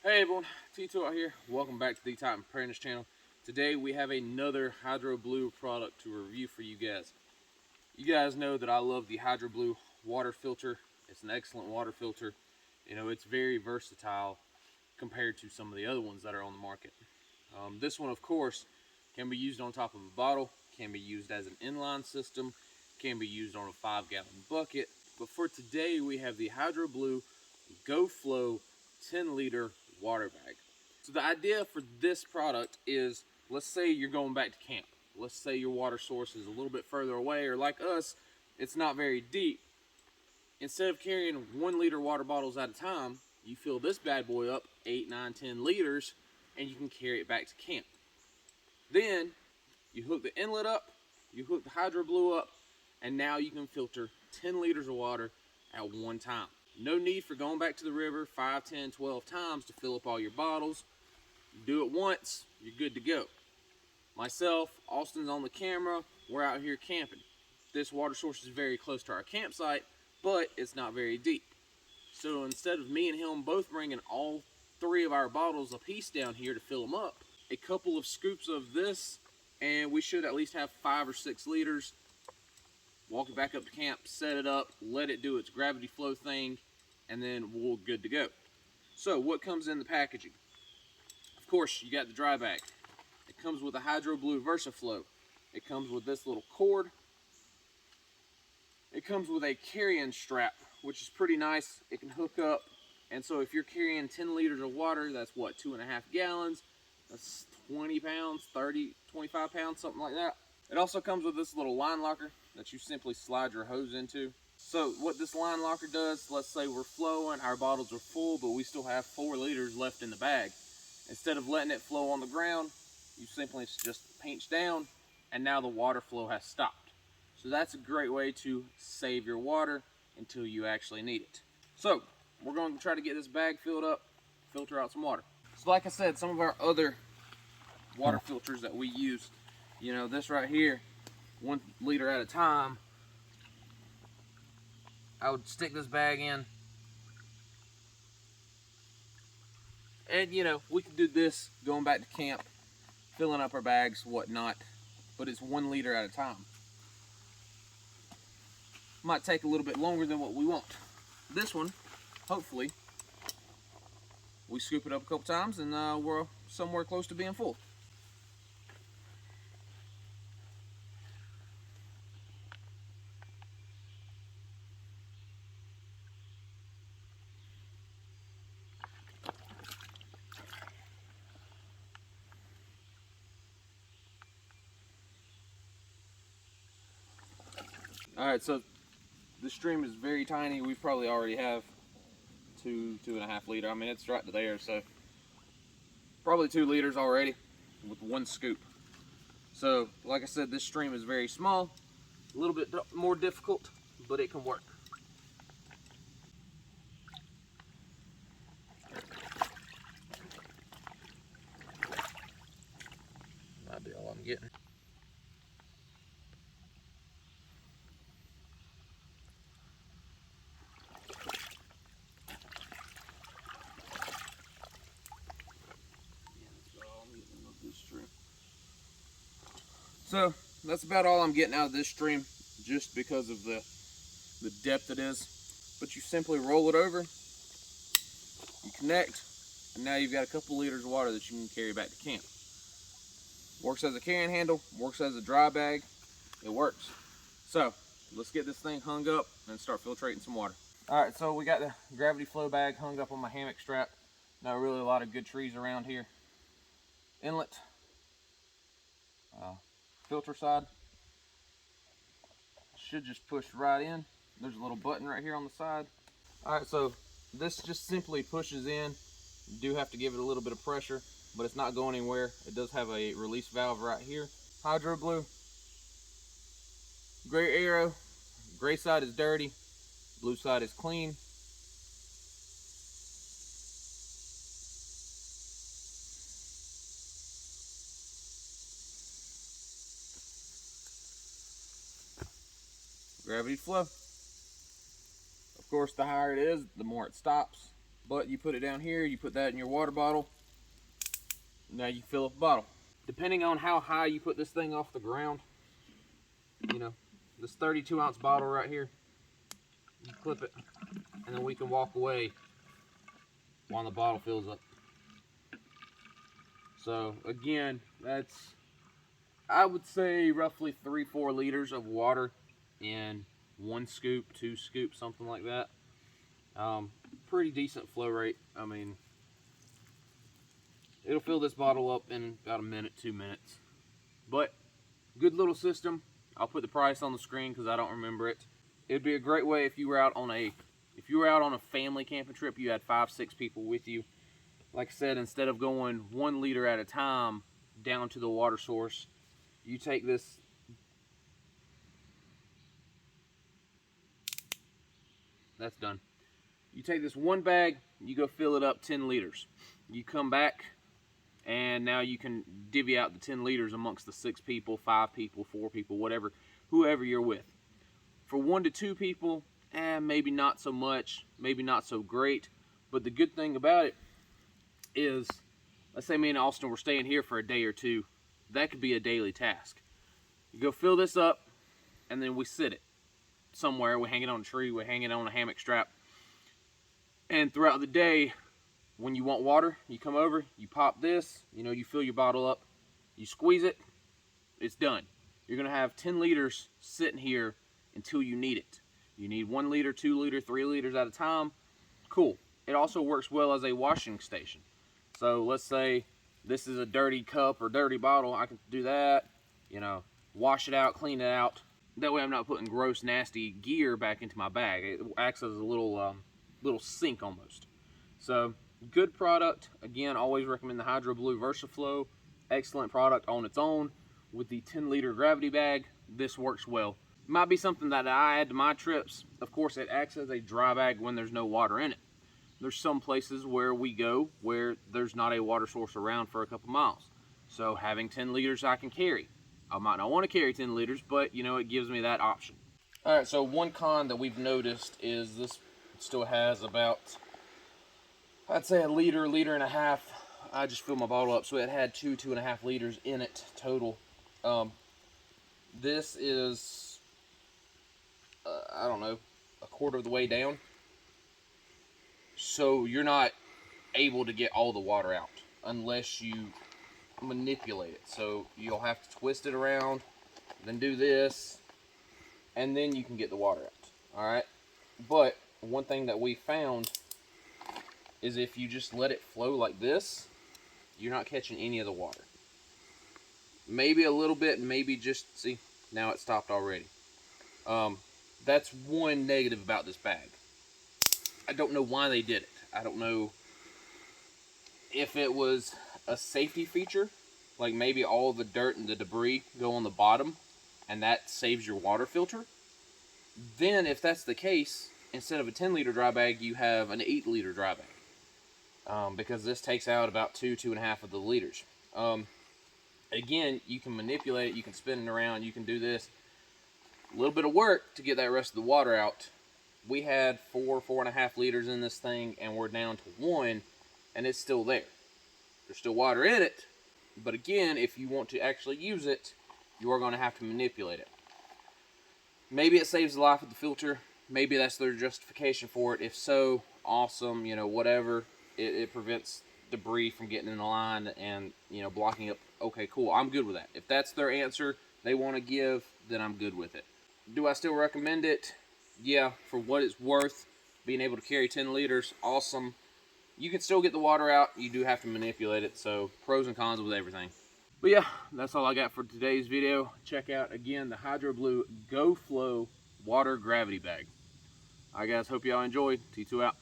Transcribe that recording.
Hey everyone, T2 out here. Welcome back to the Titan Apprentice channel. Today we have another Hydroblu product to review for you guys. You guys know that I love the Hydroblu water filter. It's an excellent water filter. You know, it's very versatile compared to some of the other ones that are on the market. This one, of course, can be used on top of a bottle, can be used as an inline system, can be used on a 5-gallon bucket. But for today, we have the Hydroblu GoFlow 10-liter water bag. So the idea for this product is, let's say you're going back to camp. Let's say your water source is a little bit further away, or like us, it's not very deep. Instead of carrying 1-liter water bottles at a time, you fill this bad boy up 8, 9, 10 liters, and you can carry it back to camp. Then you hook the inlet up, you hook the Hydroblu up, and now you can filter 10 liters of water at one time. No need for going back to the river 5, 10, 12 times to fill up all your bottles. You do it once, you're good to go. Myself, Austin's on the camera, we're out here camping. This water source is very close to our campsite, but it's not very deep. So instead of me and him both bringing all 3 of our bottles a piece down here to fill them up, a couple of scoops of this, and we should at least have 5 or 6 liters. Walk it back up to camp, set it up, let it do its gravity flow thing, and then we're good to go. So what comes in the packaging? Of course, you got the dry bag. It comes with a Hydroblu VersaFlow. It comes with this little cord. It comes with a carrying strap, which is pretty nice. It can hook up, and so if you're carrying 10 liters of water, that's what, 2.5 gallons? That's 20 pounds, 30, 25 pounds, something like that. It also comes with this little line locker that you simply slide your hose into. So what this line locker does, let's say we're flowing, our bottles are full, but we still have 4 liters left in the bag. Instead of letting it flow on the ground, you simply just pinch down, and now the water flow has stopped. So that's a great way to save your water until you actually need it. So we're going to try to get this bag filled up, filter out some water. So like I said, some of our other water filters that we use, you know, this right here, 1 liter at a time, I would stick this bag in, and you know, we could do this going back to camp, filling up our bags, whatnot, but it's 1 liter at a time. Might take a little bit longer than what we want. This one, hopefully, we scoop it up a couple times and we're somewhere close to being full. Alright, so the stream is very tiny. We probably already have 2.5 liter. I mean, it's right to there, so probably 2 liters already with 1 scoop. So, like I said, this stream is very small, a little bit more difficult, but it can work. Might be all I'm getting. So that's about all I'm getting out of this stream, just because of the depth it is. But you simply roll it over, you connect, and now you've got a couple liters of water that you can carry back to camp. Works as a carrying handle, works as a dry bag, it works. So let's get this thing hung up and start filtrating some water. Alright, so we got the gravity flow bag hung up on my hammock strap. Not really a lot of good trees around here. Inlet, filter side, should just push right in. There's a little button right here on the side. Alright, so this just simply pushes in. You do have to give it a little bit of pressure, but it's not going anywhere. It does have a release valve right here. Hydroblu, gray arrow, gray side is dirty, blue side is clean. Gravity flow. Of course, the higher it is, the more it stops. But you put it down here, you put that in your water bottle. Now you fill up the bottle. Depending on how high you put this thing off the ground, you know, this 32-ounce bottle right here, you clip it, and then we can walk away while the bottle fills up. So again, that's, I would say, roughly 3-4 liters of water in 1 scoop, 2 scoops, something like that. Pretty decent flow rate. I mean, it'll fill this bottle up in about a minute, 2 minutes. But good little system. I'll put the price on the screen because I don't remember it. It'd be a great way if you were out on a family camping trip, you had 5-6 people with you. Like I said, instead of going 1 liter at a time down to the water source, you take this. That's done. You take this 1 bag, you go fill it up 10 liters. You come back, and now you can divvy out the 10 liters amongst the 6 people, 5 people, 4 people, whatever, whoever you're with. For 1 to 2 people, maybe not so much, maybe not so great. But the good thing about it is, let's say me and Austin were staying here for a day or 2. That could be a daily task. You go fill this up, and then we sit it somewhere. We hang it on a tree, we hang it on a hammock strap. And throughout the day, when you want water, you come over, you pop this, you fill your bottle up, you squeeze it, it's done. You're going to have 10 liters sitting here until you need it. You need 1 liter, 2 liter, 3 liters at a time. Cool. It also works well as a washing station. So let's say this is a dirty cup or dirty bottle. I can do that, wash it out, clean it out. That way I'm not putting gross, nasty gear back into my bag. It acts as a little sink almost. So good product. Again, always recommend the Hydroblu VersaFlow. Excellent product on its own. With the 10-liter gravity bag, this works well. Might be something that I add to my trips. Of course, it acts as a dry bag when there's no water in it. There's some places where we go where there's not a water source around for a couple miles. So having 10 liters I can carry. I might not want to carry 10 liters, but it gives me that option. All right, so one con that we've noticed is this still has about, I'd say, a liter and a half. I just filled my bottle up, so it had 2.5 liters in it total. This is, I don't know, a quarter of the way down. So you're not able to get all the water out unless you manipulate it. So you'll have to twist it around, then do this, and then you can get the water out. All right. But one thing that we found is if you just let it flow like this, you're not catching any of the water. Maybe a little bit, maybe just, see, now it stopped already. That's one negative about this bag. I don't know why they did it. I don't know if it was a safety feature, like maybe all the dirt and the debris go on the bottom and that saves your water filter. Then if that's the case, instead of a 10-liter dry bag, you have an 8-liter dry bag. Because this takes out about 2.5 of the liters. Again, you can manipulate it, you can spin it around, you can do this. A little bit of work to get that rest of the water out. We had 4.5 liters in this thing, and we're down to 1, and it's still there. There's still water in it, but again, if you want to actually use it, you are going to have to manipulate it. Maybe it saves the life of the filter. Maybe that's their justification for it. If so, awesome, whatever. It prevents debris from getting in the line and, blocking up. Okay, cool, I'm good with that. If that's their answer they want to give, then I'm good with it. Do I still recommend it? Yeah, for what it's worth, being able to carry 10 liters, awesome. You can still get the water out. You do have to manipulate it, so pros and cons with everything. But yeah, that's all I got for today's video. Check out, again, the Hydroblu GoFlow Water Gravity Bag. All right, guys, hope y'all enjoyed. T2 out.